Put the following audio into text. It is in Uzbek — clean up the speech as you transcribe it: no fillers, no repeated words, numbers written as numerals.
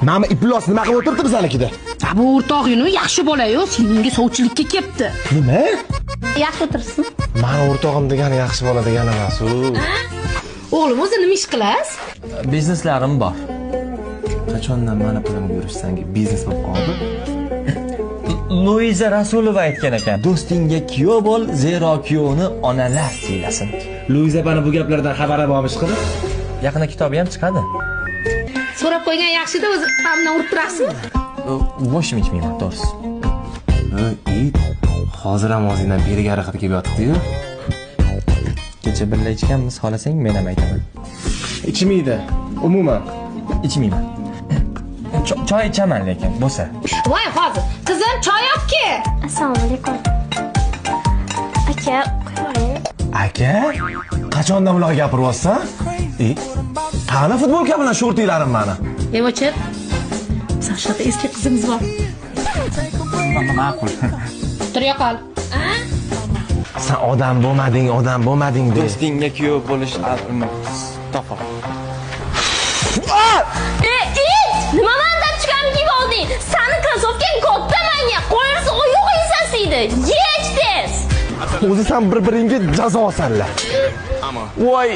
Mana Iblos nima qilib o'tiribdi bizlarnikida? Bu o'rtog'ing yaxshi bola-yu, senga sovchilikka kelibdi. Nima? Yaxshi o'tirsin. Mani o'rtog'im degani yaxshi bola degani emas u. O'g'lim, o'zi nima ish qilasiz? Bizneslarim bor. Qachondan mani pulimga yurishsanki biznes bo'lib qoldi? Luiza Rasulova aytgan ekan, do'stingga kuyov bo'l, zero kuyovni onalar siylasin. Luiza bana bu gaplardan xabari bormish qilib. Yaqinda kitobi ham chiqadi. So'rab qo'ygan yaxshi-da, o'zi hamma urib turasizmi? Boshim ichmayman, to'g'risi. It, hozir ham o'zingdan beriga harakat qilib yotibdi-yu. Kecha birga ichganmiz, xohlasang men ham aytaman. Ichmaydi, umuman. Ichmayman. Choy ichaman lekin, bo'lsa. Voy, hozir. Qizim, choy olib-ki. Assalomu alaykum. Aka, qo'ying. Aka, qachondan bunaqa gapiryapsan? Qani futbolka bilan shortinglarim mani? Evochib. Sashada eski qizimiz bor. Ma'qul. Tur yo'qol. Sen odam bo'lmading de. Do'stingga kuyov bo'lish to'g'ri. Nima mandan chiqarib kiyib olding? Sani krossovkang katta manga. Qo'yirsa oyog'ing sasiydi. Yech tez. O'zi sen bir-biringga jazo sanlar. Voy,